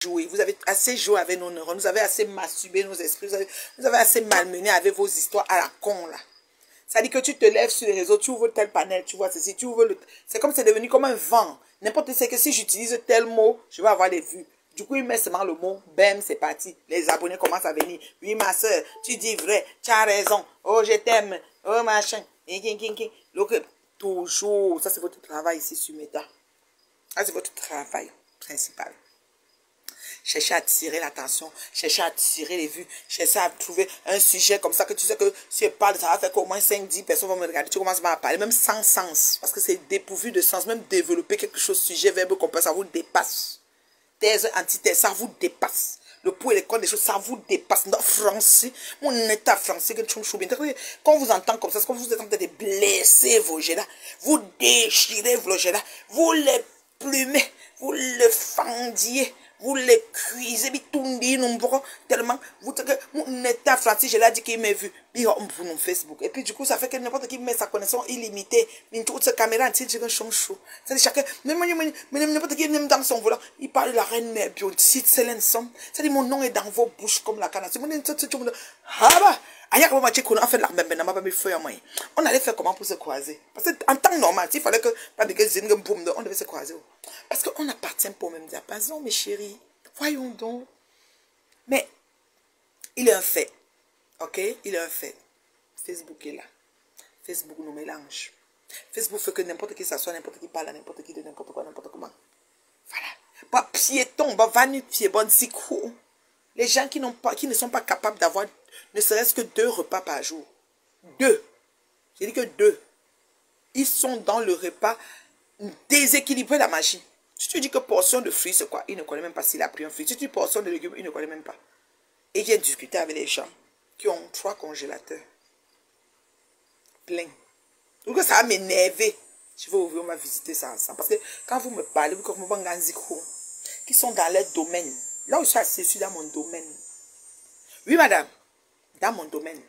joué. Vous avez assez joué avec nos neurones. Vous avez assez masturbé nos esprits. Vous avez assez malmené avec vos histoires à la con, là. Ça dit que tu te lèves sur les réseaux, tu ouvres tel panel, tu vois ceci, tu ouvres le... C'est comme c'est devenu comme un vent. N'importe c'est que si j'utilise tel mot, je vais avoir des vues. Du coup, il met seulement le mot, bam, c'est parti. Les abonnés commencent à venir. Oui, ma soeur, tu dis vrai, tu as raison. Oh, je t'aime. Oh, machin. Donc, toujours, ça c'est votre travail ici sur Meta. Ça c'est votre travail principal. Cherchez à attirer l'attention, cherchez à attirer les vues, cherchez à trouver un sujet comme ça que tu sais que si je parle, ça va faire qu'au moins 5-10 personnes vont me regarder. Tu commences à parler, même sans sens, parce que c'est dépourvu de sens. Même développer quelque chose, sujet, verbe, complément, ça vous dépasse. Thèse, antithèse, ça vous dépasse. Le pour et les contre des choses, ça vous dépasse. Dans le français, mon état français, quand on vous entend comme ça, c'est comme vous êtes en train de blesser vos jets là, vous déchirez vos jets là, vous les plumez, vous les fendiez. Vous les cuisez, tellement, vous mon état français, je l'ai dit qu'il m'a vu, pour mon Facebook. Et puis du coup, ça fait que n'importe qui met sa connaissance illimitée. Mais toute cette caméra, c'est un chouchou. C'est chacun, n'importe qui même dans son volant, il parle de la reine mère bio, c'est l'ensemble. C'est-à-dire mon nom est dans vos bouches comme la canne. C'est mon nom, on allait faire comment pour se croiser? Parce qu'en temps normal, il fallait que on devait se croiser. Parce qu'on appartient pour même diapason, mes chéris. Voyons donc. Mais il est un fait. Ok? Il est un fait. Facebook est là. Facebook nous mélange. Facebook fait que n'importe qui s'assoit, n'importe qui parle à n'importe qui de n'importe quoi, n'importe comment. Voilà. Pas piéton, pas vanu pied, bon zikou. Les gens qui ne sont pas capables d'avoir ne serait-ce que 2 repas par jour. 2. J'ai dit que 2. Ils sont dans le repas déséquilibré la magie. Si tu dis que portion de fruits, c'est quoi? Il ne connaît même pas s'il a pris un fruit. Si tu dis portion de légumes, il ne connaît même pas. Et il vient discuter avec les gens qui ont 3 congélateurs. Plein. Donc ça va m'énerver. Je vais ouvrir, on va visiter ça ensemble. Parce que quand vous me parlez, vous comme qui sont dans leur domaine. Là où je suis assis, je suis dans mon domaine. Oui, madame. Dans mon domaine.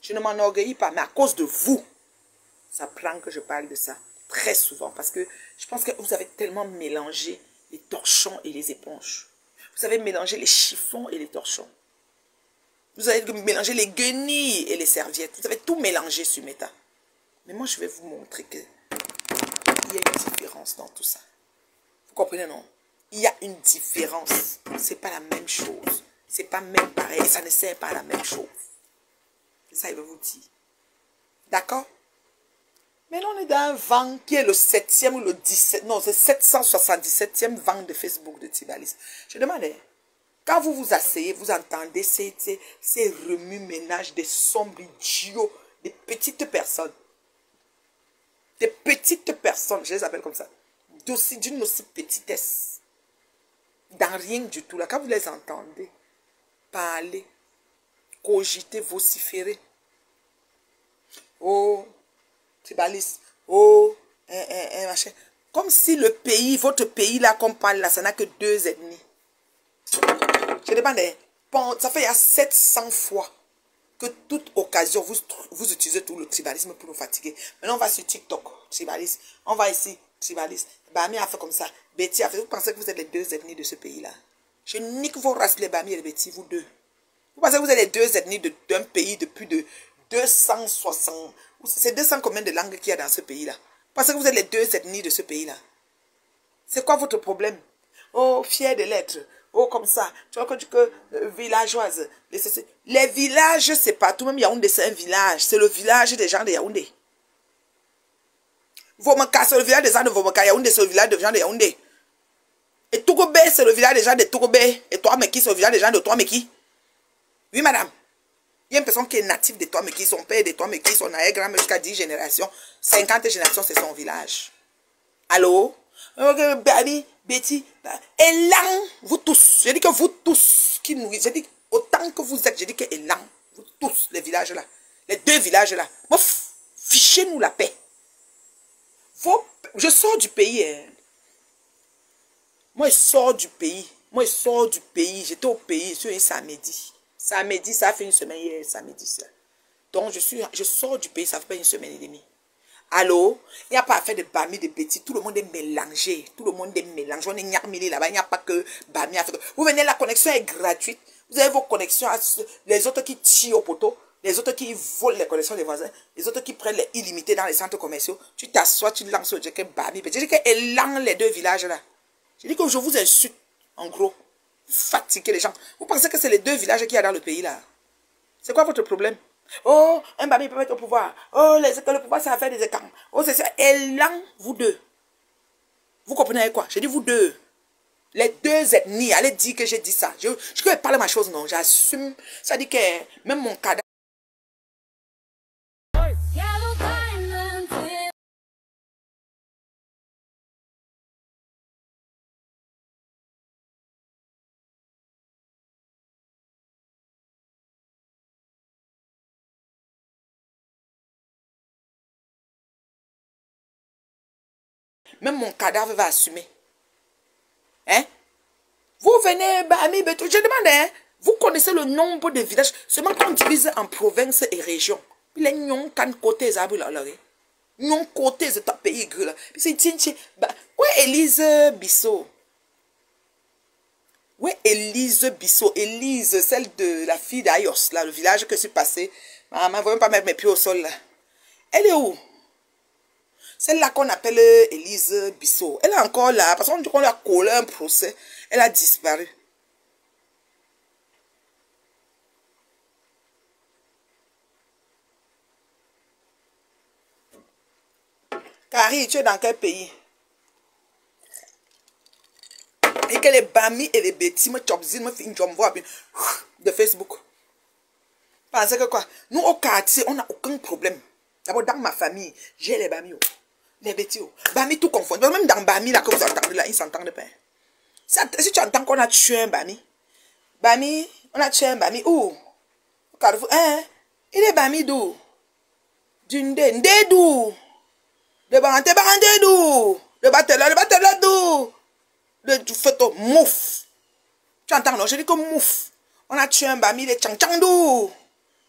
Je ne m'enorgueillis pas, mais à cause de vous, ça prend que je parle de ça très souvent. Parce que je pense que vous avez tellement mélangé les torchons et les éponges. Vous avez mélangé les chiffons et les torchons. Vous avez mélangé les guenilles et les serviettes. Vous avez tout mélangé sur Meta. Mais moi, je vais vous montrer qu'il y a une différence dans tout ça. Vous comprenez, non? Il y a une différence. C'est pas la même chose. C'est pas même pareil. Ça ne sert pas à la même chose. C'est ça, il veut vous dire. D'accord? Mais là, on est dans un vent qui est le 7e ou le 17. Non, c'est 777e vent de Facebook de Tibalis. Je demandais, quand vous vous asseyez, vous entendez ces remue-ménages, des sombres idiots, des petites personnes. Des petites personnes, je les appelle comme ça. D'une aussi petitesse. Dans rien du tout. Là, quand vous les entendez parler, cogiter, vociférer. Oh, Tibalis, oh, machin. Comme si le pays, votre pays là qu'on parle là, ça n'a que 2 ennemis. Je demande, ça fait il y a 700 fois que toute occasion, vous utilisez tout le tribalisme pour nous fatiguer. Maintenant, on va sur TikTok, tribalisme. On va ici, tribalisme. Bami a fait comme ça. Betty a fait. Vous pensez que vous êtes les 2 ethnies de ce pays-là? Je nique vos races, les Bami et les Betty, vous deux. Vous pensez que vous êtes les 2 ethnies d'un pays de plus de 260... C'est 200 combien de langues qu'il y a dans ce pays-là? Vous pensez que vous êtes les 2 ethnies de ce pays-là? C'est quoi votre problème? Oh, fier de l'être. Oh, comme ça. Tu vois que villageoise. Les villages, c'est partout. Même Yaoundé, c'est un village. C'est le village des gens de Yaoundé. Vomaka, c'est le village des gens de Vomaka. Yaoundé, c'est le village des gens de Yaoundé. Et Tougobé, c'est le village des gens de Tougobé. Et toi, Meki, c'est le village des gens de toi, Meki. Oui, madame. Il y a une personne qui est native de toi, Meki. Son père de toi, Meki. Son arrière-grand-mère jusqu'à 10 générations. 50 générations, c'est son village. Allô? Baby, Betty, Elan, vous tous, je dis que vous tous qui nourrissent, je dis autant que vous êtes, je dis que Elan, vous tous, les villages là, les 2 villages là, fichez-nous la paix. Je sors du pays, hein. Moi je sors du pays, j'étais au pays, je suis un samedi, ça a fait 1 semaine hier, samedi ça. Donc je sors du pays, ça fait pas 1 semaine et demie. Allô? Il n'y a pas à faire de bami, de bêtises. Tout le monde est mélangé. Tout le monde est mélangé. On est nyarmili là-bas. Il n'y a pas que bami à faire. Vous venez, la connexion est gratuite. Vous avez vos connexions. Les autres qui tirent au poteau. Les autres qui volent les connexions des voisins. Les autres qui prennent les illimités dans les centres commerciaux. Tu t'assois, tu lances au jacket bami. J'ai dit qu'elle langue les deux villages là. J'ai dit que je vous insulte. En gros. Fatiguer les gens. Vous pensez que c'est les deux villages qu'il y a dans le pays là? C'est quoi votre problème? Oh, un bami peut être au pouvoir. Oh, le pouvoir, c'est affaire des écarts. Oh, c'est ça. Et là, vous deux. Vous comprenez quoi? J'ai dit vous deux. Les deux ethnies. Allez dire que j'ai dit ça. Je peux parler ma chose, non. J'assume. Ça dit que même mon cadavre. Même mon cadavre va assumer. Hein? Vous venez, Bami, je demande, hein? Vous connaissez le nombre de villages? Seulement qu'on divise en provinces et régions. Il y a un côté, non côté, c'est un pays. Où est Élise Bissot? Où est Élise Bissot? Élise, celle de la fille d'Ayos, là, le village que je suis passé. Maman, ne va même pas mettre mes pieds au sol, là. Elle est où? Celle-là qu'on appelle Élise Bissot. Elle est encore là, parce qu'on dit qu'on lui a collé un procès. Elle a disparu. Carrie, tu es dans quel pays? Et que les bamis et les bêtises me chopzine, me fin jom voir de Facebook. Pensez que quoi? Nous au quartier, on n'a aucun problème. D'abord dans ma famille, j'ai les bamis. Les bêtises. Bami tout confond. Même dans Bami là que vous entendez là, ils s'entendent pas. Si tu entends qu'on a tué un Bami, on a tué un Bami où? Au Carrefour, hein? Il est Bami d'où? D'une d'où? De Barante d'où? De Batela d'où? De photo, mouf. Tu entends, non? Je dis que mouf. On a tué un Bami de Chang d'où?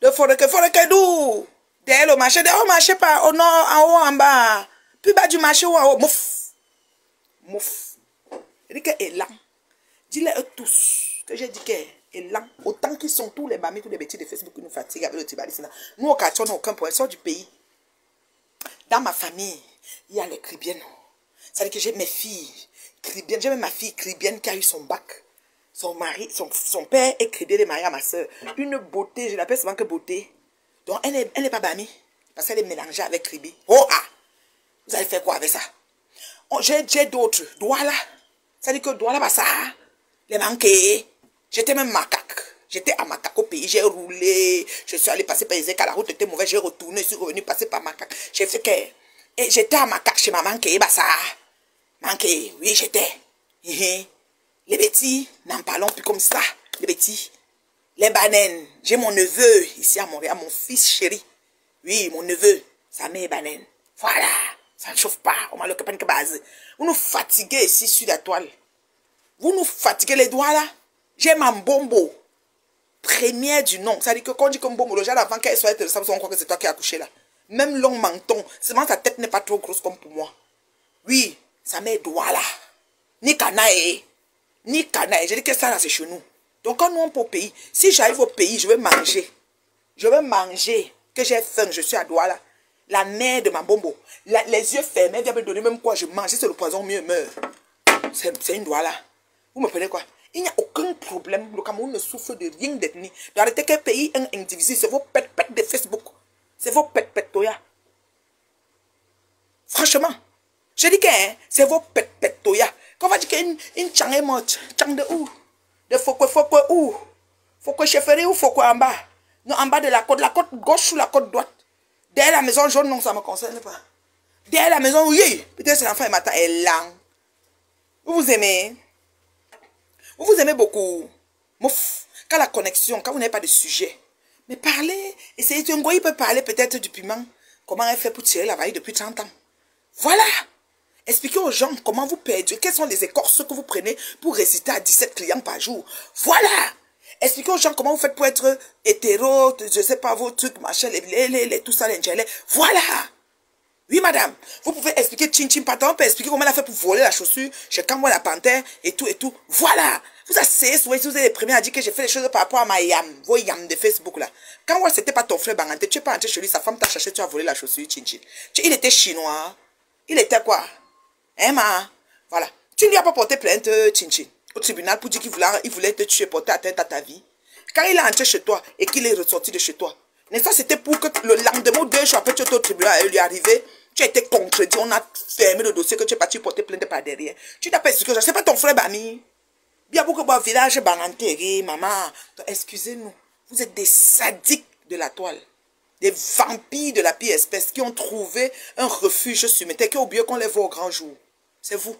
De Foreke d'où? Derrière le marché, pas au nord, en haut, en bas. Plus bas du marché ou en haut, mouf. Mouf. Je dis qu'elle est là. Dis-le eux tous que j'ai dit qu'elle est là. Autant qu'ils sont tous les bamis, tous les bêtises de Facebook qui nous fatiguent avec le tibalisme. Nous, au quartier, on n'a aucun point. Sort du pays. Dans ma famille, il y a les Cribiennes. Ça veut dire que j'ai mes filles Cribiennes. J'ai même ma fille Cribienne qui a eu son bac. Son mari, son père est Cribien et marié à ma soeur. Une beauté, je l'appelle souvent que beauté. Donc, elle n'est pas bami. Parce qu'elle est mélangée avec Cribi. Oh ah! Vous allez faire quoi avec ça? Oh, j'ai d'autres. Douala. Ça dit que Douala, bah ça. Les manqués. J'étais même macaque. J'étais à Macaque au pays. J'ai roulé. Je suis allé passer par les écarts. La route était mauvaise. J'ai retourné. Je suis revenu passer par Macaque. J'ai fait que. Et j'étais à Macaque chez ma manquée. Bah ça. Manqué. Oui, j'étais. Les bêtis. N'en parlons plus comme ça. Les bêtis. Les bananes. J'ai mon neveu ici à Montréal. Mon fils chéri. Oui, mon neveu. Sa mère est banane. Voilà. Ça ne chauffe pas. On m'a le capable de base. Vous nous fatiguez ici sur la toile. Vous nous fatiguez les doigts là. J'ai ma bombo. Première du nom. Ça dit que quand on dit que bombo, le genre avant qu'elle soit intéressante, on croit que c'est toi qui as accouché là. Même long menton. Seulement sa tête n'est pas trop grosse comme pour moi. Oui, ça met doigts là. Ni canaille. Ni canaille. J'ai dit que ça là c'est chez nous. Donc quand nous on peut au pays, si j'arrive au pays, je vais manger. Je vais manger. Que j'ai faim, je suis à Douala. La mère de ma bombo. Les yeux fermés, elle vient me donner même quoi je mange. Si c'est le poison, mieux meurt. C'est une Douala. Vous me prenez quoi? Il n'y a aucun problème. Le Cameroun ne souffre de rien d'ethnie. D'arrêter quel pays est indivisé. C'est vos pètes de Facebook. C'est vos pètes toya. Franchement. Je dis que c'est vos pètes toya. Quand on va dire qu'une chang est morte. Chang de où? De Fokwe où? Fokwe chefferie ou Fokwe en bas? Non, en bas de la côte gauche ou la côte droite. Derrière la maison jaune, non, ça ne me concerne pas. Derrière la maison, oui. Peut-être c'est l'enfant et matin est lent. Vous vous aimez? Vous vous aimez beaucoup. Mouf. Quand la connexion, quand vous n'avez pas de sujet. Mais parlez. Essayez. Un goy peut parler peut-être du piment. Comment elle fait pour tirer la vaille depuis 30 ans. Voilà. Expliquez aux gens comment vous perdez. Quelles sont les écorces que vous prenez pour résister à 17 clients par jour. Voilà. Expliquez aux gens comment vous faites pour être hétéro, je sais pas, vos trucs, machin, tout ça, les voilà. Oui, madame. Vous pouvez expliquer Chin Chin Pata. On peut expliquer comment elle a fait pour voler la chaussure chez Kamwa la panthère et tout et tout. Voilà. Vous asseyez, vous êtes les premiers à dire que j'ai fait les choses par rapport à ma yam. Vos yam de Facebook là. Quand moi, c'était pas ton frère Bangante, tu es pas entré chez lui, sa femme t'a cherché, tu as volé la chaussure Chin Chin. Il était chinois. Il était quoi? Hein, ma? Voilà. Tu ne lui as pas porté plainte, Chin Chin, au tribunal pour dire qu'il voulait te tuer, porter atteinte à ta vie. Quand il est entré chez toi et qu'il est ressorti de chez toi, n'est-ce pas, c'était pour que le lendemain, 2 jours après, tu étais au tribunal et lui est arrivé, tu as été contredit, on a fermé le dossier que tu es parti porter plainte par derrière. Tu n'as pas expliqué ça, c'est pas ton frère Bami. Bien beaucoup de village Bangante, maman. Excusez-nous, vous êtes des sadiques de la toile. Des vampires de la pire espèce qui ont trouvé un refuge sur mes terres, qui ont oublié qu'on les voit au grand jour. C'est vous.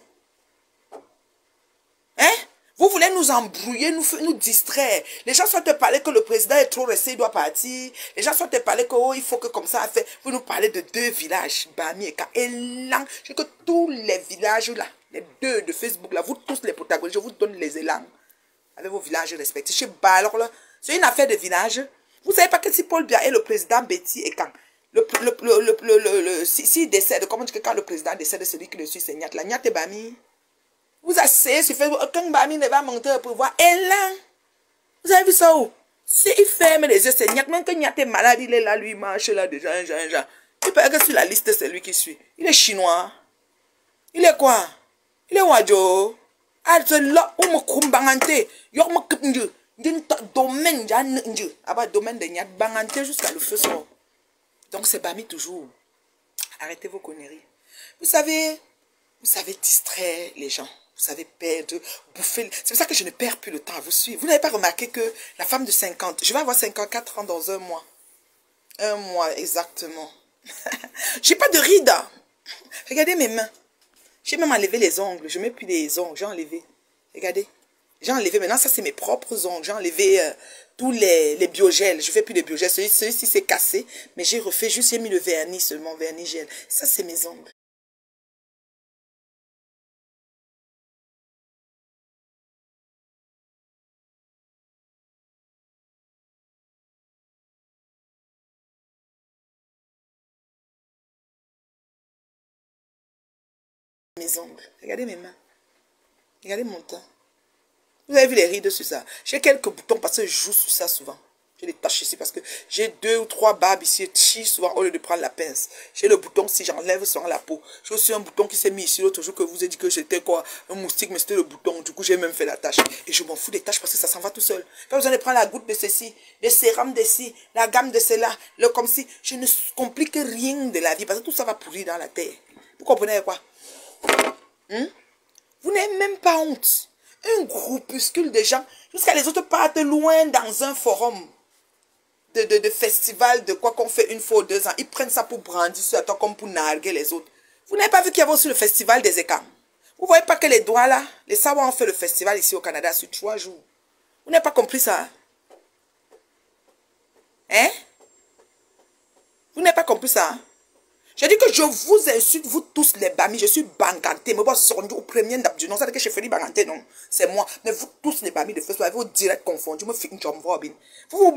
Hein? Vous voulez nous embrouiller, nous distraire. Les gens sont te parler que le président est trop resté, il doit partir. Les gens sont te parler que il faut que comme ça fait. Vous nous parlez de 2 villages, Bami et Ka. Et là, je que tous les villages là, les 2 de Facebook là, vous tous les protagonistes, je vous donne les élans avec vos villages respectifs. Chez Balor là, c'est une affaire de village. Vous savez pas que si Paul Biya et le président Betty et quand si décède, comment dire que quand le président décède, celui qui le suit, c'est Nyat. La Nyat et Bami. Vous asseyez sur Facebook, quand Bami ne va monter au pouvoir, et là, vous avez vu ça où? Si il ferme les yeux, c'est Nyat. Même que Nyat est malade, il est là, lui, il marche là, déjà, il paraît que sur la liste, c'est lui qui suit. Il est chinois. Il est quoi? Il est Wadjo. Ah, c'est là où me kumbangante. Yok me kipnju. Domaine, domaine de Nyat bangante jusqu'à le feu sort. Donc c'est Bami toujours. Arrêtez vos conneries. Vous savez distraire les gens. Vous savez perdre, bouffer. C'est pour ça que je ne perds plus le temps à vous suivre. Vous n'avez pas remarqué que la femme de 50, je vais avoir 54 ans dans un mois. Un mois exactement. J'ai pas de rides. Regardez mes mains. J'ai même enlevé les ongles. Je mets plus les ongles. J'ai enlevé. Regardez. J'ai enlevé. Maintenant, ça, c'est mes propres ongles. J'ai enlevé tous les biogels. Je fais plus de biogels. Celui-ci, c'est cassé. Mais j'ai refait juste, j'ai mis le vernis seulement. Vernis gel. Ça, c'est mes ongles. Mes ongles. Regardez mes mains. Regardez mon teint. Vous avez vu les rides sur ça. J'ai quelques boutons parce que je joue sur ça souvent. J'ai des taches ici parce que j'ai 2 ou 3 barbes ici. Je souvent au lieu de prendre la pince. J'ai le bouton si j'enlève sur la peau. J'ai aussi un bouton qui s'est mis ici l'autre jour que vous ai dit que j'étais quoi, un moustique, mais c'était le bouton. Du coup, j'ai même fait la tache. Et je m'en fous des taches parce que ça s'en va tout seul. Pas besoin de prendre la goutte de ceci, le sérum de ci, la gamme de cela, le comme si. Je ne complique rien de la vie parce que tout ça va pourrir dans la terre. Vous comprenez quoi? Vous n'avez même pas honte. Un groupuscule de gens, jusqu'à les autres partent loin dans un forum de festival, de quoi qu'on fait 1 fois ou 2 ans. Ils prennent ça pour brandir sur toi comme pour narguer les autres. Vous n'avez pas vu qu'il y avait aussi le festival des écams. Vous ne voyez pas que les doigts là, les Sawa ont fait le festival ici au Canada sur 3 jours. Vous n'avez pas compris ça? Hein? Vous n'avez pas compris ça? Je dis que je vous insulte, vous tous les Bami. Je suis Banganté. Mais vous sortez au premier d'abdu. Non, c'est que je fais Banganté, non. C'est moi. Mais vous tous les Bami de Facebook, vous direct confondus. Me fait une jambe robin. Vous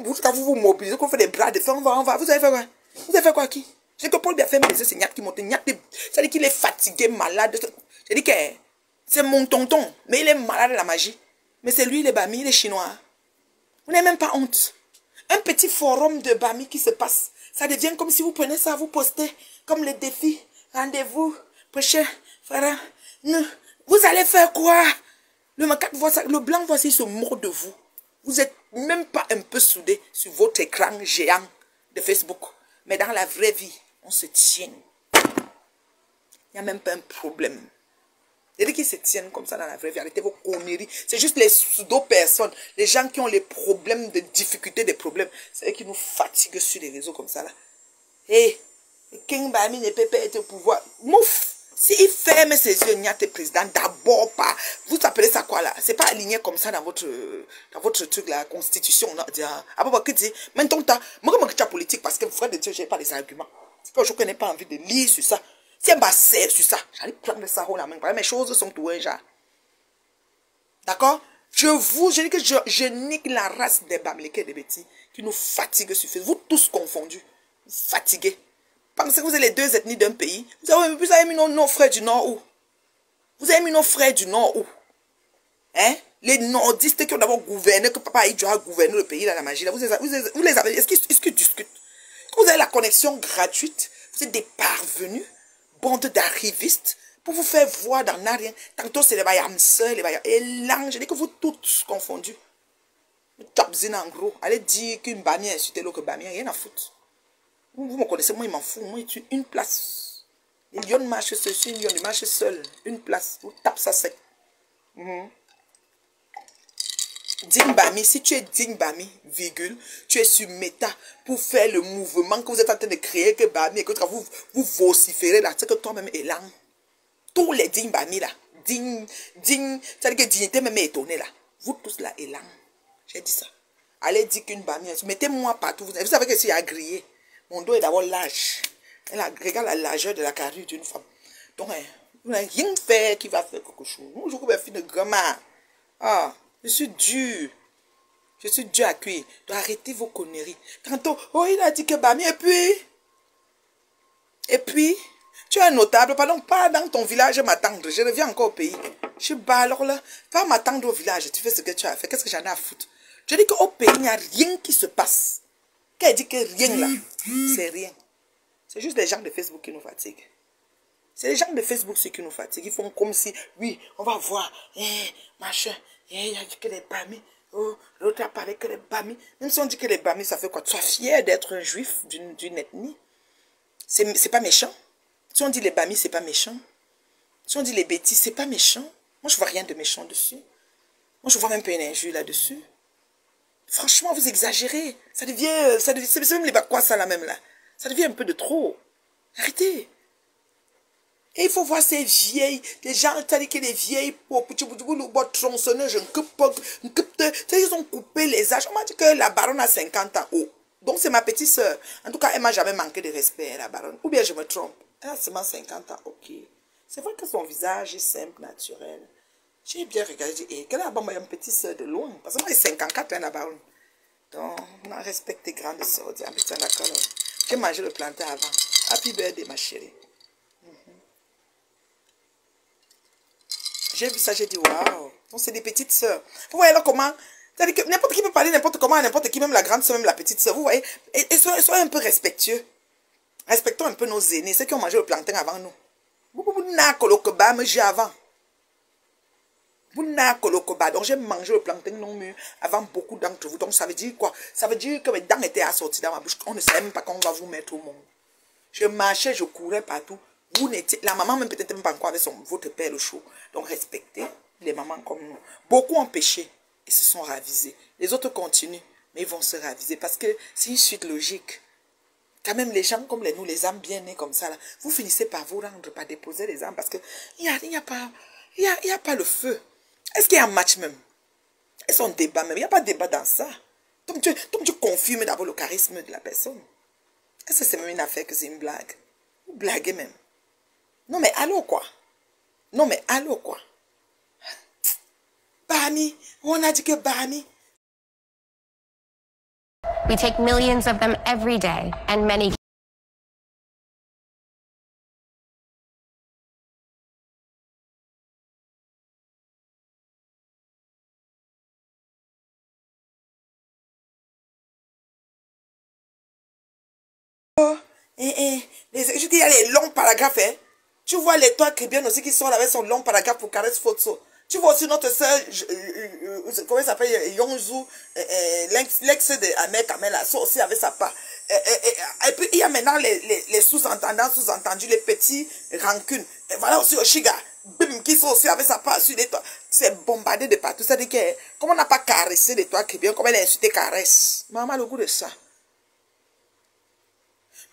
mobilisez, vous faites des bras de fer. On va. Vous avez fait quoi? Vous avez fait quoi qui? Je dis que Paul bien fait mes yeux, c'est Nyat qui monte. Ça dit qu'il est fatigué, malade. Je dis que c'est mon tonton. Mais il est malade de la magie. Mais c'est lui, les Bami, les Chinois. Vous n'avez même pas honte. Un petit forum de Bami qui se passe. Ça devient comme si vous prenez ça, vous postez comme les défis. Rendez-vous, prochain, Farah. Vous allez faire quoi? Le macaque voit ça, le blanc voit ça, il se mord de vous. Vous n'êtes même pas un peu soudés sur votre écran géant de Facebook. Mais dans la vraie vie, on se tient. Il n'y a même pas un problème. C'est-à-dire qu'ils se tiennent comme ça dans la vraie vie. Arrêtez vos conneries. C'est juste les pseudo-personnes. Les gens qui ont les problèmes, de difficultés, des problèmes. C'est eux qui nous fatiguent sur les réseaux comme ça là. Et King Bami ne peut pas être au pouvoir. Mouf! S'il ferme ses yeux, Nyat est président, d'abord pas. Vous appelez ça quoi là? C'est pas aligné comme ça dans votre truc, la constitution. Ah bon, qui dit? Maintenant, moi, je suis politique parce que frère de Dieu, je n'ai pas les arguments. C'est que je n'ai pas envie de lire sur ça. Si elle m'a servi sur ça, j'allais prendre ça haut la main. Mes choses sont tout un genre. D'accord? Je dis que je nique la race des Bamileke et des Betty qui nous fatiguent sur Facebook. Vous tous confondus. Fatigués. Pensez que vous êtes les deux ethnies d'un pays. Vous avez mis nos frères du Nord où? Vous avez mis nos frères du Nord où? Hein? Les nordistes qui ont d'abord gouverné, que Papa Idjo a gouverné le pays dans la magie. Là, vous les avez. Est-ce qu'ils discutent? Quand vous avez la connexion gratuite, vous êtes des parvenus, bande d'arrivistes, pour vous faire voir dans rien. Tantôt c'est les Bayamseurs, les Bayams. Et là, je dis que vous tous confondus. Tapzine en gros. Allez dire qu'une Bami a insulté l'autre Bami, rien à foutre. Vous me connaissez, moi il m'en fout. Moi il tue une place. Les lions marchent seul, une lion marche seul. Une place. Vous tapez ça sec. Digne Bami, si tu es digne Bami, virgule, tu es sur méta pour faire le mouvement que vous êtes en train de créer, que Bami, et que vous vociférez là, c'est que toi-même est là. Tous les dignes Bami là, c'est-à-dire que dignité même est étonnée là. Vous tous là est là. J'ai dit ça. Allez dire qu'une Bami, mettez-moi partout. Vous savez que si il a grillé, mon dos est d'abord large. Regarde la largeur de la carrure d'une femme. Donc, vous n'avez rien fait qui va faire quelque chose. Moi, je vous fais de grand-mère. Ah. Je suis dur. Je suis dur à cuire. Donc arrêtez vos conneries. Tantôt, oh, il a dit que Bami, et puis, tu es un notable, pardon, pas dans ton village m'attendre. Je reviens encore au pays. Je bats alors là, pas m'attendre au village. Tu fais ce que tu as fait. Qu'est-ce que j'en ai à foutre? Je dis qu'au pays, il n'y a rien qui se passe. Qu'elle dit que rien là, c'est rien. C'est juste les gens de Facebook qui nous fatiguent. C'est les gens de Facebook ceux qui nous fatiguent. Ils font comme si, oui, on va voir, machin. Il a dit que les Bami, oh, l'autre a parlé que les Bami. Même si on dit que les Bami, ça fait quoi? Sois fier d'être un juif d'une ethnie. C'est pas méchant. Si on dit les Bami, c'est pas méchant. Si on dit les bêtises, c'est pas méchant. Moi, je vois rien de méchant dessus. Moi, je vois même pas une injure là-dessus. Franchement, vous exagérez. Ça devient c'est même les Bakwa, ça là même là. Ça devient un peu de trop. Arrêtez. Et il faut voir ces vieilles, les gens, c'est-à-dire que les vieilles, tronçonneuses, ils ont coupé les âges. On m'a dit que la baronne a 50 ans. Oh. Donc c'est ma petite soeur. En tout cas, elle m'a jamais manqué de respect, la baronne. Ou bien je me trompe. Elle a seulement 50 ans, ok. C'est vrai que son visage est simple, naturel. J'ai bien regardé, j'ai dit, quelle est la bonne petite soeur de loin? Parce que moi, j'ai 54 ans, la baronne. Donc, on a respecté grande soeur. J'ai mangé le plantain avant. Happy birthday, ma chérie. J'ai vu ça, j'ai dit, waouh. Donc, c'est des petites sœurs. Vous voyez là comment, c'est-à-dire que n'importe qui peut parler n'importe comment à n'importe qui, même la grande sœur, même la petite sœur. Vous voyez, et soyez un peu respectueux. Respectons un peu nos aînés, ceux qui ont mangé le plantain avant nous. Vous n'avez pas mais j'ai avant. Vous n'avez pas. Donc, j'ai mangé le plantain non mûr avant beaucoup d'entre vous. Donc, ça veut dire quoi? Ça veut dire que mes dents étaient assorties dans ma bouche. On ne sait même pas quand on va vous mettre au monde. Je marchais, je courais partout. Vous n'étiez, la maman même peut-être même pas encore avec votre père le chaud. Donc respectez les mamans comme nous. Beaucoup ont péché et se sont ravisés. Les autres continuent, mais ils vont se raviser parce que c'est une suite logique. Quand même les gens comme nous, les âmes bien nées comme ça, là, vous finissez par vous rendre, par déposer les âmes parce que il n'y a pas le feu. Est-ce qu'il y a un match même? Est-ce qu'on débat même? Il n'y a pas de débat dans ça. Donc tu confirmes d'abord le charisme de la personne. Est-ce que c'est même une affaire que c'est une blague? Vous blaguez même. Non mais allô quoi? Non mais allô quoi? Bami, on a dit que Bami. We take millions of them every day and many Je dis, il y a les longs paragraphes, hein. Tu vois les toits bien aussi qui sont là avec son long paragraphe pour caresse photo. Tu vois aussi notre soeur, comment il s'appelle, Yongzu, l'ex de Ahmed Kamela, ça aussi avec sa part. Et puis il y a maintenant les sous-entendants, sous-entendus, les petits rancunes. Et voilà aussi Oshiga, bim, qui sont aussi avec sa part sur les toits. C'est bombardé de partout. Ça dit que, comme on n'a pas caressé les toits bien, comme elle a insulté caresse. Maman, le goût de ça.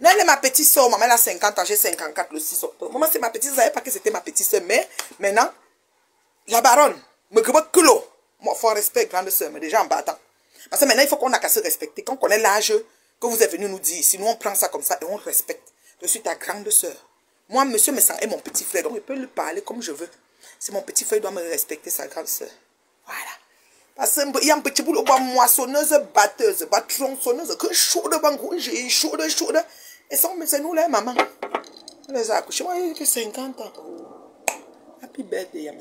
Non, elle est ma petite soeur, maman elle a 50 ans, j'ai 54 le 6 octobre. Maman c'est ma petite soeur, je ne savais pas que c'était ma petite soeur, mais maintenant, la baronne, me grebe culot. Moi, il faut respect, grande soeur, mais déjà en battant. Parce que maintenant, il faut qu'on a qu'à se respecter. Quand on connaît l'âge que vous êtes venu nous dire, sinon on prend ça comme ça et on respecte. Je suis ta grande soeur. Moi, monsieur Messan est mon petit frère, donc il peut lui parler comme je veux. C'est mon petit frère, il doit me respecter, sa grande soeur. Voilà. Parce qu'il y a un petit boulot, moissonneuse, batteuse, tronçonneuse, que chaud de bango, j'ai chaud de. Et c'est nous, les mamans. On les a accouchés. Moi, j'ai que 50 ans. Oh. Happy birthday, Yams.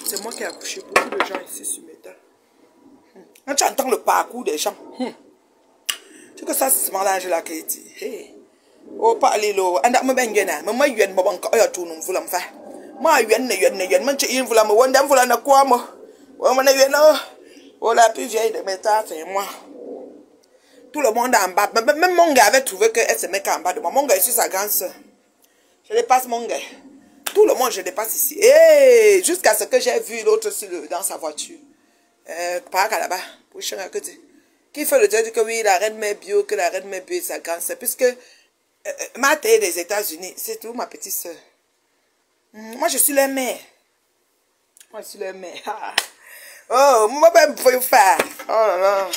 C'est moi qui ai accouché beaucoup de gens ici sur Meta. Quand tu entends le parcours des gens, tu sais que ça, c'est ce mélange-là qui est. Hey. Oh, pas aller là. And I'm ben gena. Moi, je viens de me faire tout nous voulons faire. Moi, je viens de me faire. Moi, voulons me wonder voulons na quoi moi. Oh, moi, je viens là. Oh, la plus vieille de Meta, c'est moi. Tout le monde en bas. Même mon gars avait trouvé que elle se met en bas de moi. Mon gars est sur sa grande soeur. Je dépasse mon gars. Tout le monde, je dépasse ici. Et jusqu'à ce que j'ai vu l'autre dans sa voiture. Par là-bas. Pour changer à côté. Qui fait le dire que oui, la reine mère bio, que la reine mère bio est sa grande soeur. Puisque ma tête des États-Unis, c'est tout ma petite soeur. Moi, je suis leur mère. Moi, je suis leur mère. Oh, moi, ben, faut faire. Oh là là.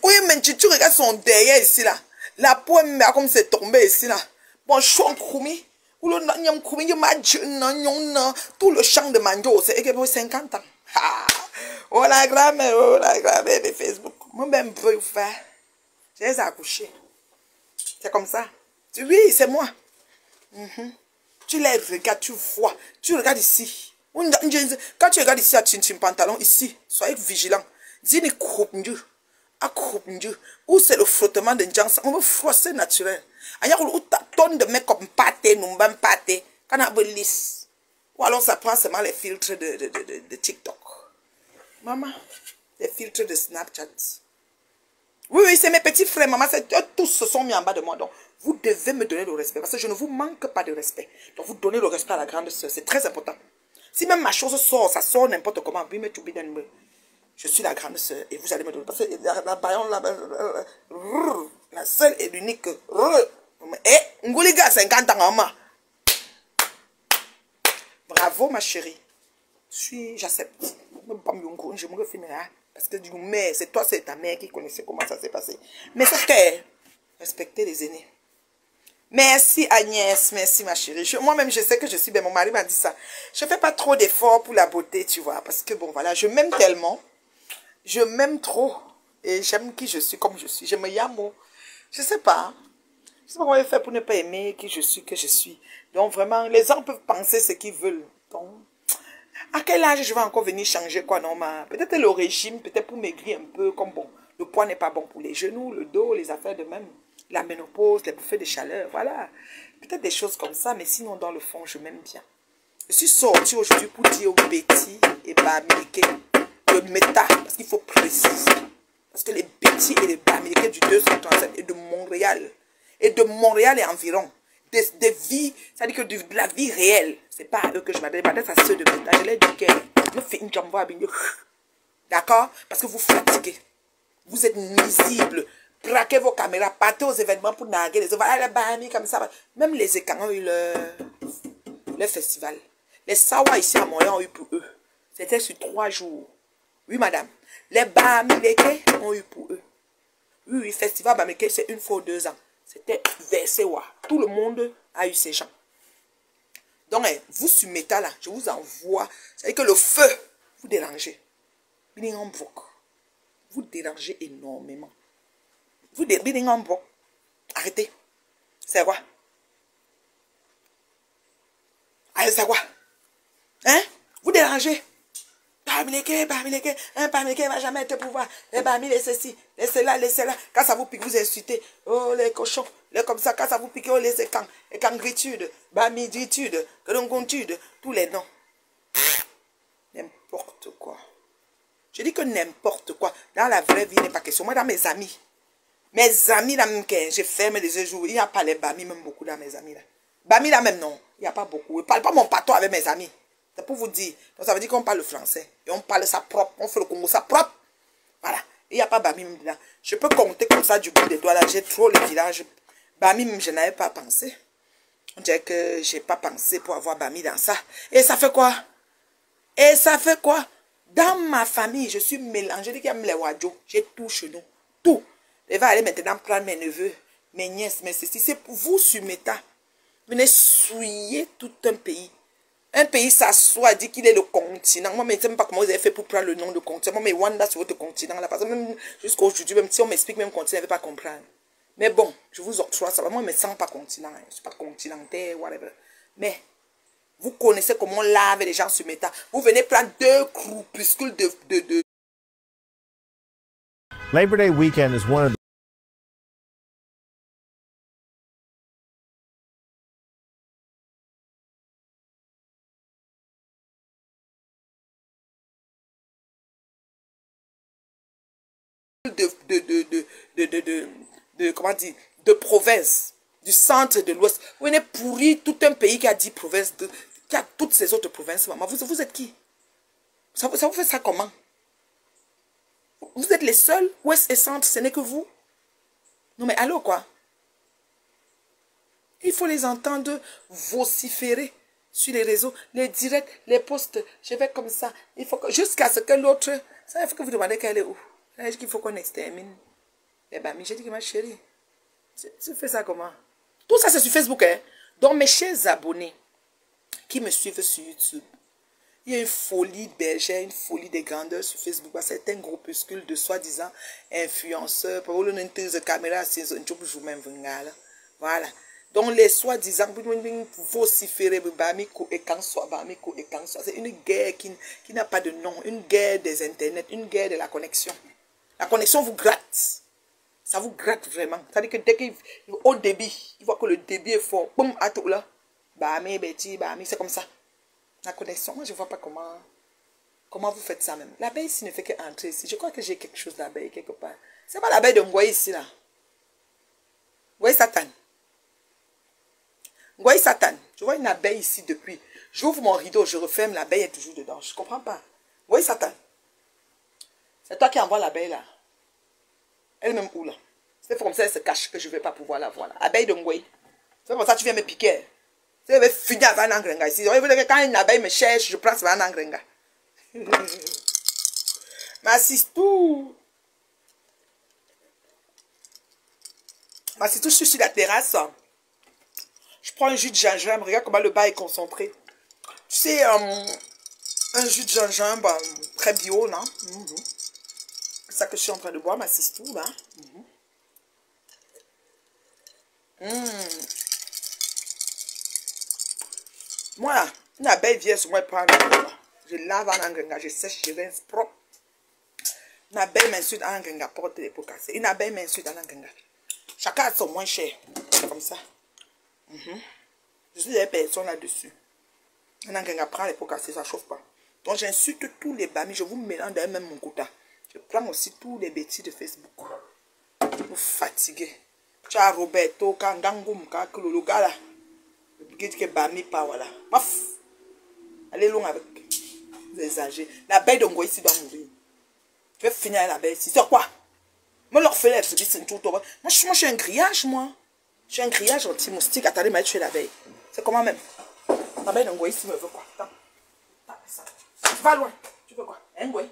Oui, mais tu regardes son derrière ici, là. La peau, comme c'est tombé ici, là. Bon, je suis en koumi. Tout le champ de manjo, c'est 50 ans. Oh la grand-mère de Facebook. Moi-même, je peux faire. Je les ai accouchés. C'est comme ça. Oui, c'est moi. Tu les regardes, tu vois. Tu regardes ici. Quand tu regardes ici à Chin Pantalon, ici, soyez vigilant. Dis-ni où c'est le frottement de gens. On veut froisser naturel. Il y a une tonne de mecs comme pâté, nous même pâté. Quand on a lisse. Ou alors ça prend seulement les filtres de TikTok. Maman, les filtres de Snapchat. Oui, oui, c'est mes petits frères, maman. Tous se sont mis en bas de moi. Donc, vous devez me donner le respect. Parce que je ne vous manque pas de respect. Donc, vous donnez le respect à la grande soeur. C'est très important. Si même ma chose sort, ça sort n'importe comment. Oui, mais tu me. Je suis la grande soeur et vous allez me donner. Parce que la baillon, la seule et l'unique. Et Ngouliga, 50 ans, maman. Bravo, ma chérie. J'accepte. Je me refinirai. Parce que du coup, c'est toi, c'est ta mère qui connaissait comment ça s'est passé. Mais c'est que respecter les aînés. Merci Agnès, merci ma chérie. Moi-même, je sais que je suis bien. Mon mari m'a dit ça. Je ne fais pas trop d'efforts pour la beauté, tu vois. Parce que bon, voilà, je m'aime tellement. Je m'aime trop. Et j'aime qui je suis comme je suis. Je me yamo. Je ne sais pas. Je ne sais pas comment je fais pour ne pas aimer qui je suis, que je suis. Donc vraiment, les gens peuvent penser ce qu'ils veulent. Donc, à quel âge je vais encore venir changer quoi, non? Peut-être le régime, peut-être pour maigrir un peu, comme bon. Le poids n'est pas bon pour les genoux, le dos, les affaires de même. La ménopause, les bouffées de chaleur, voilà. Peut-être des choses comme ça, mais sinon, dans le fond, je m'aime bien. Je suis sortie aujourd'hui pour dire aux Betty et Bamileke de Meta, parce qu'il faut préciser. Parce que les Betty et les Bamileke du 237 et de Montréal et environ, des vies, c'est-à-dire que de la vie réelle, c'est pas à eux que je m'adresse, à ceux de Meta. Je leur dis que me fait une jambe à bien. D'accord? Parce que vous fatiguez. Vous êtes nuisibles. Braquez vos caméras, partez aux événements pour narguer les autres. Voilà les Bahami comme ça. Même les Écans ont eu leur festival. Les Sawa ici à Montréal ont eu pour eux. C'était sur 3 jours. Oui, madame. Les Bahami ont eu pour eux. Oui, oui, festival Bahami, c'est 1 fois ou 2 ans. C'était Versewa. Tout le monde a eu ces gens. Donc, vous sur Meta là, je vous envoie. C'est-à-dire que le feu, vous dérangez. Vous dérangez énormément. Vous dérangez en bloc. Arrêtez. C'est quoi? Allez, c'est quoi? Hein? Vous dérangez. Bamileke, ne va jamais te pouvoir. Les Bamileke, les ceci, les cela, les cela. Quand ça vous pique, vous insultez. Oh, les cochons. Les comme ça, quand ça vous pique, oh, les écans. Écangritude, bamiditude, grongitude, tous les noms. N'importe quoi. Je dis que n'importe quoi. Dans la vraie vie, il n'est pas question. Moi, dans mes amis, là, même, je ferme les yeux, il n'y a pas les Bami, même beaucoup dans mes amis, là. Bami, là, même, non. Il n'y a pas beaucoup. Je ne parle pas mon patois avec mes amis. C'est pour vous dire. Donc, ça veut dire qu'on parle le français. Et on parle ça propre. On fait le Congo ça propre. Voilà. Il n'y a pas Bami, même, là. Je peux compter comme ça du bout des doigts, là. J'ai trop le village. Bami, même, je n'avais pas pensé. On dirait que je n'ai pas pensé pour avoir Bami dans ça. Et ça fait quoi? Et ça fait quoi? Dans ma famille, je suis mélangée. Je dis qu'il y a les wadjo. J'ai tout chez nous. Tout. Je vais aller maintenant prendre mes neveux, mes nièces, mes ceci. C'est pour vous sur Meta. Venez souiller tout un pays. Un pays s'assoit, dit qu'il est le continent. Moi, je ne sais même pas comment vous avez fait pour prendre le nom de continent. Moi, mais Rwanda sur votre continent. Là, parce que même jusqu'aujourd'hui, même si on m'explique même continent, je ne vais pas comprendre. Mais bon, je vous octroie ça. Moi, je ne me sens pas continent. Je ne suis pas continentaire, whatever. Mais, vous connaissez comment on lave les gens sur métal. Vous venez prendre 2 groupuscules de Labor Day weekend is one of the comment dire, de province, du centre de l'ouest. Vous venez pourrir tout un pays qui a 10 provinces, qui a toutes ces autres provinces. Maman. Vous êtes qui? Ça vous fait ça comment? Vous êtes les seuls, ouest et centre, ce n'est que vous. Non mais allô quoi? Il faut les entendre vociférer sur les réseaux, les directs, les posts. Je vais comme ça. Il faut que jusqu'à ce que l'autre, ça il faut que vous demandez qu'elle est où. Il faut qu'on extermine. Eh ben, j'ai dit que ma chérie, tu fais ça comment? Tout ça c'est sur Facebook, hein. Donc mes chers abonnés qui me suivent sur YouTube, il y a une folie bergère, une folie des grandeurs sur Facebook. C'est un groupuscule de soi-disant influenceurs. Voilà. Donc les soi-disant vociférer, c'est une guerre qui n'a pas de nom. Une guerre des internets, une guerre de la connexion. La connexion vous gratte. Ça vous gratte vraiment. C'est-à-dire que dès qu'il au débit, il voit que le débit est fort. Boum, à tout là. C'est comme ça. La connexion, moi je ne vois pas comment vous faites ça même. L'abeille ici ne fait qu'entrer ici. Je crois que j'ai quelque chose d'abeille quelque part. C'est pas l'abeille de Ngoye ici là. Ngoye Satan. Ngoye Satan. Je vois une abeille ici depuis. J'ouvre mon rideau, je referme, l'abeille est toujours dedans. Je ne comprends pas. Ngoye Satan. C'est toi qui envoies l'abeille là. Elle-même où là? C'est comme ça, elle se cache que je ne vais pas pouvoir la voir là. Abeille de Ngoye. C'est pour ça que tu viens me piquer. Je vais finir avec un engrenga ici. Quand une abeille me cherche, je prends sur un engrenga. Ma sistou. Ma sistou, je suis sur la terrasse. Je prends un jus de gingembre. Regarde comment le bas est concentré. Tu sais, un jus de gingembre très bio, non? C'est ça que je suis en train de boire, ma sistou, là. Moi, une abeille vient sur moi prendre. Je lave en engrenga, je sèche, je rince propre. Une abeille m'insulte en engrenga, porte les pots cassés. Une abeille m'insulte en engrenga. Chacun a son moins cher. Comme ça. Je suis des personnes là-dessus. Un engrenga prend les pots cassés, ça ne chauffe pas. Donc j'insulte tous les bamis, je vous mélange dans même mon quota. Je prends aussi tous les bêtises de Facebook. Vous fatiguez. Tu as Roberto, Kangangoum, Kakulolo, Gala. Que Bami pas voilà. Paf. Allez loin avec les âgés. L'abeille de Ngoye ici doit mourir. Je vais finir avec l'abeille ici. C'est quoi? Moi leur fais se dit c'est tout. Moi je suis un grillage moi. Je suis un grillage anti-moustique. Attendez, mais tuer l'abeille. C'est comment même? L'abeille de Ngoye ici me veut quoi? Attends. Ça. Tu vas loin. Tu veux quoi? Hein Ngoye?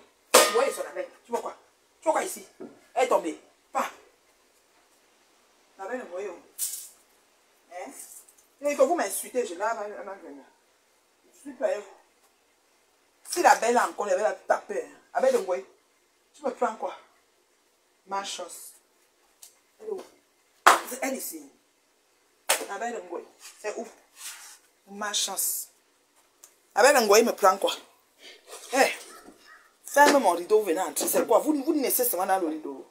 Ngoye sur l'abeille. Tu veux quoi? Tu veux quoi ici? Elle est tombée. Pas. L'abeille de Ngoye. Hein? Il faut vous m'insulter, je lave un engrenga. Je suis pas vous. Si la belle a encore, elle va la taper. Avec le Ngoye, tu me prends quoi? Ma chance. Elle est où? C'est elle ici. Avec le Ngoye, c'est où? Ma chance. Avec le Ngoye, me prend quoi? Eh, hey, ferme mon rideau, venez entrer. C'est quoi? Vous naissez seulement dans le rideau.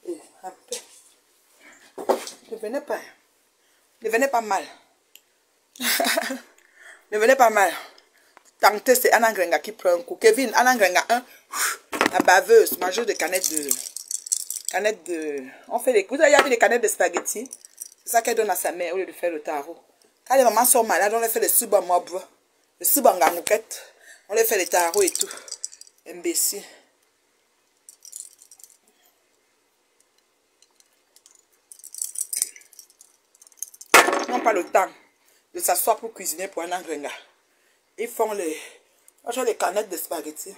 Eh, après. Ne venez pas. Ne venez pas mal. Ne venez pas mal. Tantôt, c'est un engrenga qui prend un coup. Kevin, un engrenga 1. La baveuse, mangeuse de canettes de... On fait des... Vous avez vu les canettes de spaghetti? C'est ça qu'elle donne à sa mère au lieu de faire le tarot. Quand les mamans sont malades, on les fait le suba mobre. Le suba nganouquette. On les fait les tarots et tout. Imbécile. Pas le temps de s'asseoir pour cuisiner pour un engrenga. Ils font les canettes de spaghetti.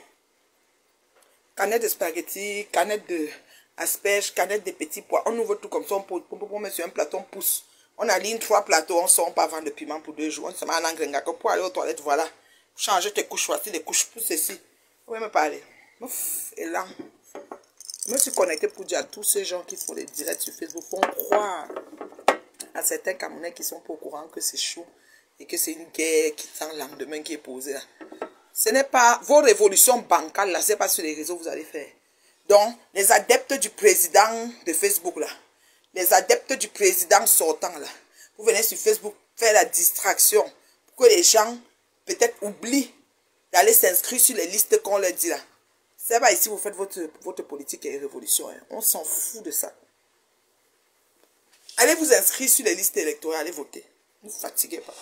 Canettes de spaghetti, canettes de asperges, canettes de petits pois. On ouvre tout comme ça, on met sur un plateau, on pousse. On aligne 3 plateaux, on sort, on pas vendre de piment pour 2 jours. On se met en engrenga pour aller aux toilettes, voilà. Changer tes couches, choisir des couches pour ceci. Vous pouvez me parler. Ouf, et là, je me suis connecté pour dire à tous ces gens qui font les directs sur Facebook, font croire à certains Camerounais qui sont pas au courant que c'est chaud et que c'est une guerre qui tend le lendemain qui est posée là. Ce n'est pas vos révolutions bancales là, c'est pas sur les réseaux que vous allez faire. Donc, les adeptes du président de Facebook là, les adeptes du président sortant là, vous venez sur Facebook faire la distraction pour que les gens peut-être oublient d'aller s'inscrire sur les listes qu'on leur dit là. C'est pas ici vous faites votre politique et révolution. Hein. On s'en fout de ça. Allez vous inscrire sur les listes électorales, allez voter. Ne vous fatiguez pas.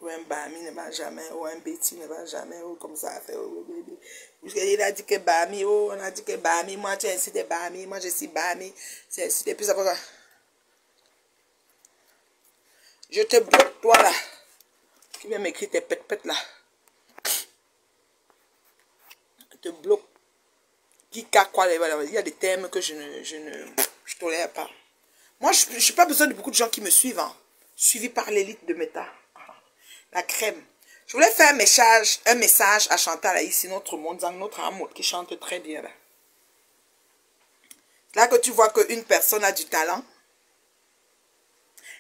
Ou un Bami ne va jamais, ou un Betty ne va jamais, ou comme ça. Il a dit que Bami, oh, on a dit que Bami, moi tu incité Bami, moi je suis Bami. C'est incité, puis ça va. Je te bloque, toi là. Qui vient m'écrire tes pètes là. Je te bloque. Qui quoi, il y a des thèmes que je tolère pas. Moi, je n'ai pas besoin de beaucoup de gens qui me suivent. Hein. Suivi par l'élite de Meta. La crème. Je voulais faire un message à Chantal ici, notre Monzang, notre amour, qui chante très bien. Là, là que tu vois qu'une personne a du talent.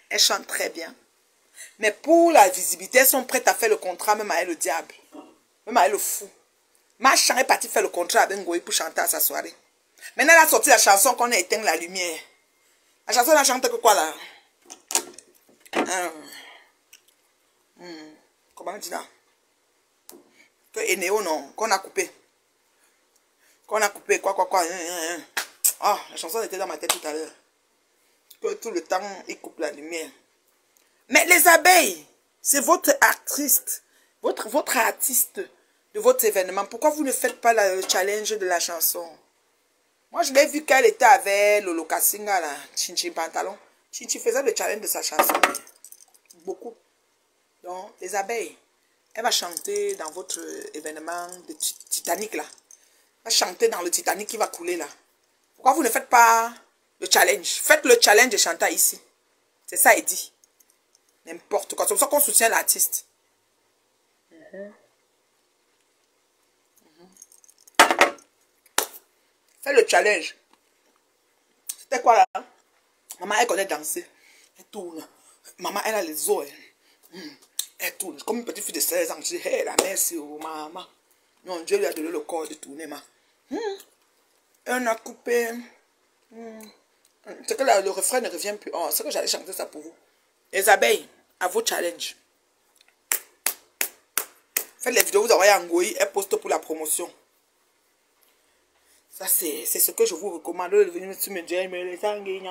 Elle chante très bien. Mais pour la visibilité, elles sont prêtes à faire le contrat, même à elle le diable. Même à elle le fou. Machin est parti faire le contrat avec Ngoï pour chanter à sa soirée. Maintenant, elle a sorti la chanson qu'on a éteint la lumière. La chanson, elle a chanté que quoi là? Comment on dit là? Que Eneo non, qu'on a coupé. Qu'on a coupé, quoi. Ah, la chanson était dans ma tête tout à l'heure. Que tout le temps, il coupe la lumière. Mais les abeilles, c'est votre artiste, votre artiste de votre événement. Pourquoi vous ne faites pas le challenge de la chanson? Moi, je l'ai vu qu'elle était avec Lolo Kassinga, là, Chinchi Pantalon. Chinchi faisait le challenge de sa chanson. Beaucoup. Donc, les abeilles, elle va chanter dans votre événement de Titanic, là. Elle va chanter dans le Titanic qui va couler, là. Pourquoi vous ne faites pas le challenge? Faites le challenge de chanter ici. C'est ça, il dit. N'importe quoi. C'est pour ça qu'on soutient l'artiste. Fais le challenge. C'était quoi là? Maman, elle connaît danser. Elle tourne. Maman, elle a les os. Elle tourne. Comme une petite fille de 16 ans. Je dis, hey, la merci, oh, maman. Non, Dieu lui a donné le corps de tourner, ma. On a coupé. C'est que le refrain ne revient plus. Oh, c'est que j'allais chanter ça pour vous. Les abeilles, à vos challenges. Faites les vidéos, vous envoyez à Ngoï, elle poste pour la promotion. Ça, c'est ce que je vous recommande. De venir me dire, mais les sanguines,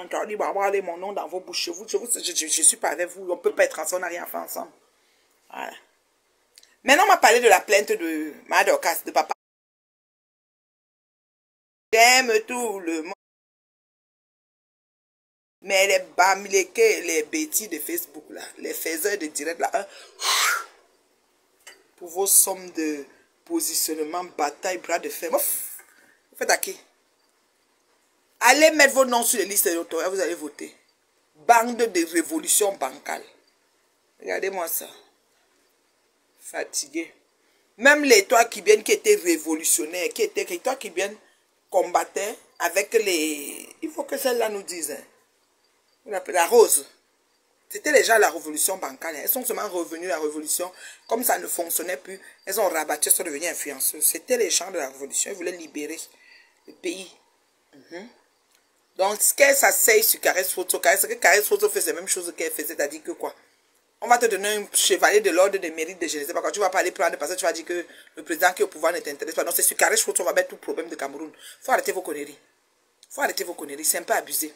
mon nom dans vos bouches. Je suis pas avec vous. On peut pas être ensemble, on n'a rien fait ensemble. Voilà. Maintenant, on m'a parlé de la plainte de Madocas, de papa. J'aime tout le monde. Mais les bamilekés, les bêtises de Facebook, là, les faiseurs de direct, là, hein, pour vos sommes de positionnement, bataille, bras de fer. Vous faites à qui? Allez mettre vos noms sur les listes électorales, vous allez voter. Bande de révolution bancale. Regardez-moi ça. Fatigué. Même les toi qui viennent, qui étaient révolutionnaires, toi qui viennent combattaient avec les... Il faut que celle-là nous dise. Hein. On appelle la rose. C'était déjà la révolution bancale. Elles sont seulement revenues à la révolution. Comme ça ne fonctionnait plus, elles ont rabattu, elles sont devenues influenceuses. C'était les gens de la révolution. Ils voulaient libérer le pays. Donc, ce qu'elle s'asseye sur Caresse Photo, c'est que Caresse Photo fait la même chose qu'elle faisait. C'est-à-dire que quoi? On va te donner un chevalier de l'ordre des mérites de je ne sais pas quoi. Tu vas pas aller prendre parce que tu vas dire que le président qui est au pouvoir ne t'intéresse pas. Non, c'est sur Caresse Photo, on va mettre tout problème de Cameroun. Il faut arrêter vos conneries. Il faut arrêter vos conneries. C'est un peu abusé.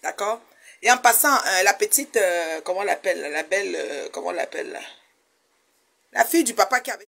D'accord? Et en passant, la petite, comment on l'appelle? La belle, comment on l'appelle là? La fille du papa qui avait...